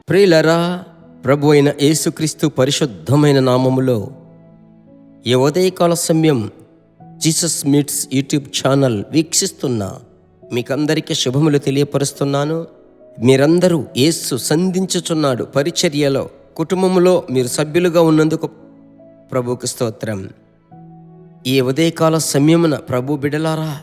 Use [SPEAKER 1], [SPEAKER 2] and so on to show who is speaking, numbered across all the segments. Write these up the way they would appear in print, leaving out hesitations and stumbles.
[SPEAKER 1] ప్రియులారా, ప్రభు అయిన యేసుక్రీస్తు పరిశుద్ధమైన నామములో ఈ ఉదయకాల సమయం జీసస్ మీట్స్ యూట్యూబ్ ఛానల్ వీక్షిస్తున్న మీకందరికీ శుభములు తెలియపరుస్తున్నాను. మీరందరూ యేసు సంధించుచున్నాడు పరిచర్యలో, కుటుంబంలో మీరు సభ్యులుగా ఉన్నందుకు ప్రభువుకు స్తోత్రం. ఈ ఉదయకాల సమయమున ప్రభు బిడలారా,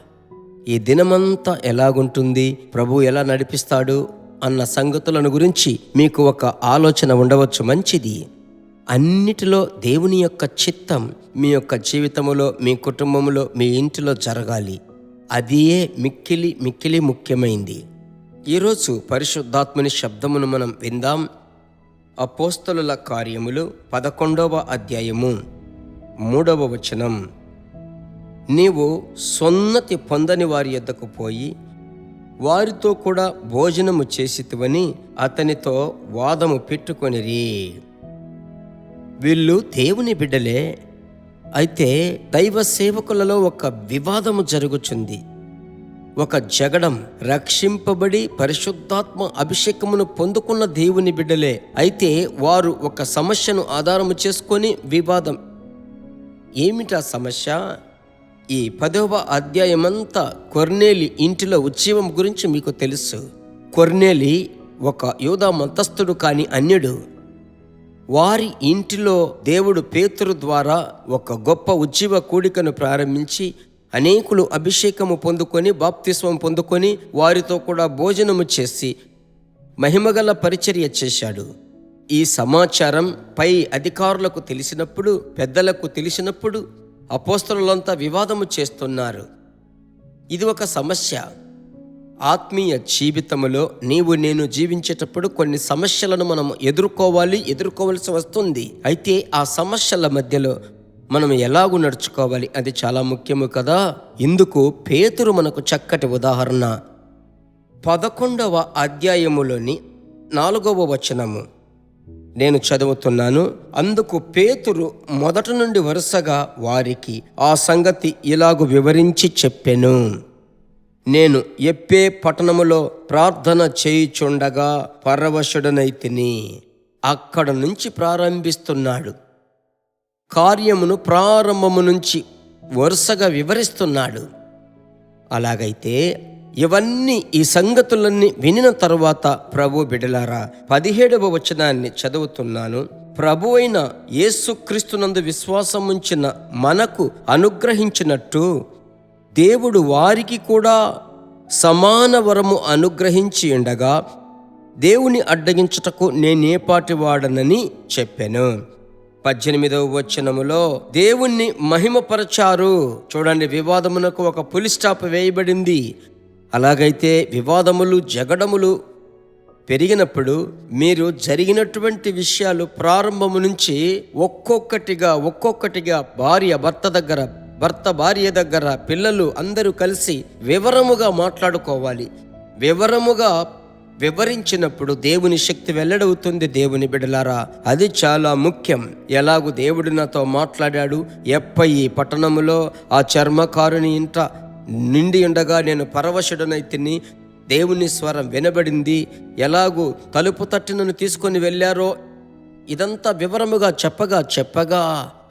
[SPEAKER 1] ఈ దినమంతా ఎలాగుంటుంది, ప్రభు ఎలా నడిపిస్తాడు అన్న సంగతులను గురించి మీకు ఒక ఆలోచన ఉండవచ్చు. మంచిది. అన్నిటిలో దేవుని యొక్క చిత్తం మీ యొక్క జీవితంలో, మీ కుటుంబంలో, మీ ఇంటిలో జరగాలి. అదే మిక్కిలి ముఖ్యమైంది. ఈరోజు పరిశుద్ధాత్మని శబ్దమును మనం విందాం. అపోస్తలుల కార్యములు 11వ అధ్యాయము 3వ వచనం. నీవు సున్నతి పొందని వారి యొద్దకు పోయి వారితో కూడా భోజనము చేసితివని అతనితో వాదము పెట్టుకొనిరి. వీళ్ళు దేవుని బిడ్డలే, అయితే దైవ సేవకులలో ఒక వివాదము జరుగుచుంది, ఒక జగడం. రక్షింపబడి పరిశుద్ధాత్మ అభిషేకమును పొందుకున్న దేవుని బిడ్డలే, అయితే వారు ఒక సమస్యను ఆధారము చేసుకొని వివాదం. ఏమిటా సమస్య? ఈ 10వ అధ్యాయమంతా కొర్నేలి ఇంటిలో ఉద్యమం గురించి మీకు తెలుసు. కొర్నేలి ఒక యూదా మతస్థుడు కాని అన్యుడు. వారి ఇంటిలో దేవుడు పేతురు ద్వారా ఒక గొప్ప ఉజ్జీవ కూడికను ప్రారంభించి అనేకులు అభిషేకము పొందుకొని బాప్తిస్వం పొందుకొని వారితో కూడా భోజనము చేసి మహిమగల పరిచర్య చేశాడు. ఈ సమాచారం పై అధికారులకు తెలిసినప్పుడు, పెద్దలకు తెలిసినప్పుడు అపోస్తలులంతా వివాదము చేస్తున్నారు. ఇది ఒక సమస్య. ఆత్మీయ జీవితంలో నీవు నేను జీవించేటప్పుడు కొన్ని సమస్యలను మనం ఎదుర్కోవలసి వస్తుంది. అయితే ఆ సమస్యల మధ్యలో మనం ఎలాగూ నడుచుకోవాలి, అది చాలా ముఖ్యము కదా. ఇందుకు పేతురు మనకు చక్కటి ఉదాహరణ. 11వ అధ్యాయములోని 4వ వచనము నేను చదువుతున్నాను. అందుకు పేతురు మొదటి నుండి వరుసగా వారికి ఆ సంగతి ఇలాగు వివరించి చెప్పెను. నేను ఎప్పే పట్టణములో ప్రార్థన చేయుచుండగా పరవశుడనైతిని. అక్కడ నుంచి ప్రారంభిస్తున్నాడు. కార్యమును ప్రారంభము నుంచి వరుసగా వివరిస్తున్నాడు. అలాగైతే ఇవన్నీ, ఈ సంగతులన్నీ వినిన తరువాత ప్రభు బిడలారా, 17వ వచనాన్ని చదువుతున్నాను. ప్రభు అయిన యేసుక్రీస్తునందు విశ్వాసం ఉంచిన మనకు అనుగ్రహించినట్టు దేవుడు వారికి కూడా సమాన వరము అనుగ్రహించి ఉండగా దేవుని అడ్డగించుటకు నేనేపాటి వాడనని చెప్పాను. 18వ వచనములో దేవుణ్ణి మహిమపరచారు. చూడండి, వివాదమునకు ఒక పులి స్టాప్ వేయబడింది. అలాగైతే వివాదములు, జగడములు పెరిగినప్పుడు మీరు జరిగినటువంటి విషయాలు ప్రారంభము నుంచి ఒక్కొక్కటిగా భర్త భార్య దగ్గర, పిల్లలు అందరూ కలిసి వివరముగా మాట్లాడుకోవాలి. వివరముగా వివరించినప్పుడు దేవుని శక్తి వెల్లడవుతుంది. దేవుని బిడలారా, అది చాలా ముఖ్యం. ఎలాగూ దేవుడు నాతో మాట్లాడాడు. ఎప్పయి పట్టణములో ఆ చర్మకారుని ఇంట నిండి ఉండగా నేను పరవశుడనైతిని. దేవుని స్వరం వినబడింది. ఎలాగూ తలుపు తట్టి నన్ను తీసుకొని వెళ్ళారో ఇదంతా వివరముగా చెప్పగా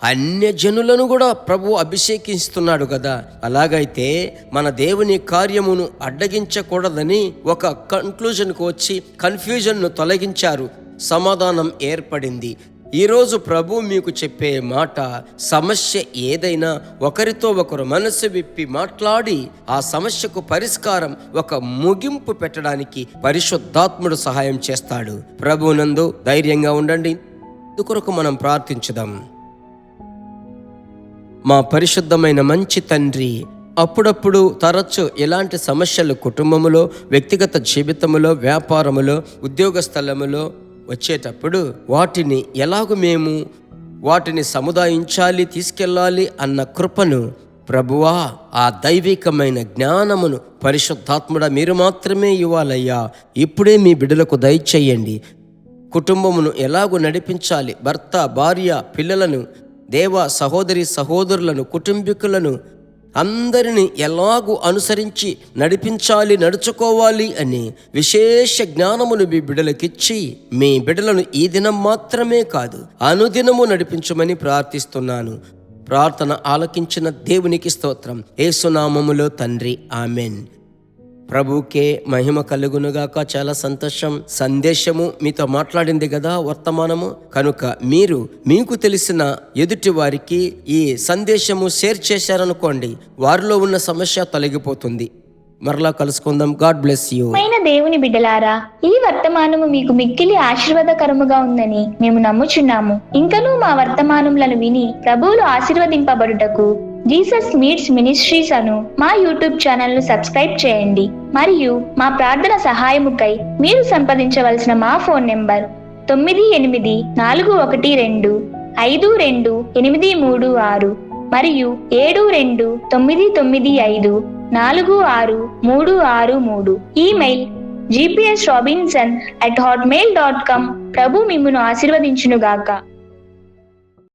[SPEAKER 1] అన్యజనులను కూడా ప్రభు అభిషేకిస్తున్నాడు కదా. అలాగైతే మన దేవుని కార్యమును అడ్డగించకూడదని ఒక కన్క్లూజన్కు వచ్చి కన్ఫ్యూజన్ను తొలగించారు. సమాధానం ఏర్పడింది. ఈరోజు ప్రభు మీకు చెప్పే మాట, సమస్య ఏదైనా ఒకరితో ఒకరు మనసు విప్పి మాట్లాడి ఆ సమస్యకు పరిష్కారం, ఒక ముగింపు పెట్టడానికి పరిశుద్ధాత్ముడు సహాయం చేస్తాడు. ప్రభువునందు ధైర్యంగా ఉండండి. ఇందుకొరకు మనం ప్రార్థించుదాం. మా పరిశుద్ధమైన మంచి తండ్రి, అప్పుడప్పుడు తరచు ఇలాంటి సమస్యలు కుటుంబములో, వ్యక్తిగత జీవితములో, వ్యాపారములో, ఉద్యోగ స్థలములో వచ్చేటప్పుడు వాటిని సముదాయించాలి, తీసుకెళ్ళాలి అన్న కృపను ప్రభువా, ఆ దైవికమైన జ్ఞానమును పరిశుద్ధాత్ముడా మీరు మాత్రమే ఇవ్వాలయ్యా. ఇప్పుడే మీ బిడ్డలకు దయచేయండి. కుటుంబమును ఎలాగూ నడిపించాలి, భర్త భార్య పిల్లలను, దేవ సహోదరులను, కుటుంబీకులను అందరిని ఎలాగూ అనుసరించి నడుచుకోవాలి అని విశేష జ్ఞానమును మీ బిడ్డలకిచ్చి మీ బిడ్డలను ఈ దినం మాత్రమే కాదు అనుదినము నడిపించమని ప్రార్థిస్తున్నాను. ప్రార్థన ఆలకించిన దేవునికి స్తోత్రం. యేసునామములో తండ్రి, ఆమెన్. ప్రభుకే మహిమ కలుగునుగాక. చాలా సంతోషం. సందేశము మీతో మాట్లాడింది కదా, వర్తమానము. కనుక మీకు తెలిసిన ఎదుటి వారికి ఈ సందేశము షేర్ చేశారనుకోండి, వారిలో ఉన్న సమస్య తొలగిపోతుంది. మరలా కలుసుకుందాం. God bless you.
[SPEAKER 2] దేవుని బిడ్డలారా, ఈ వర్తమానము మీకు మిక్కిలి ఆశీర్వాదకరముగా ఉందని మేము నమ్ముచున్నాము. ఇంకనూ మా వర్తమానములను విని ప్రభువులు ఆశీర్వదింపబడుటకు జీసస్ మీట్స్ మినిస్ట్రీస్ అను మా యూట్యూబ్ ఛానల్ ను సబ్స్క్రైబ్ చేయండి. మరియు మా ప్రార్థన సహాయముకై మీరు సంప్రదించవలసిన మా ఫోన్ నెంబర్ 9841425236 మరియు 7299546363. Email gpsrobinson@hotmail.com. ప్రభు మిమ్మును ఆశీర్వదించునుగాక.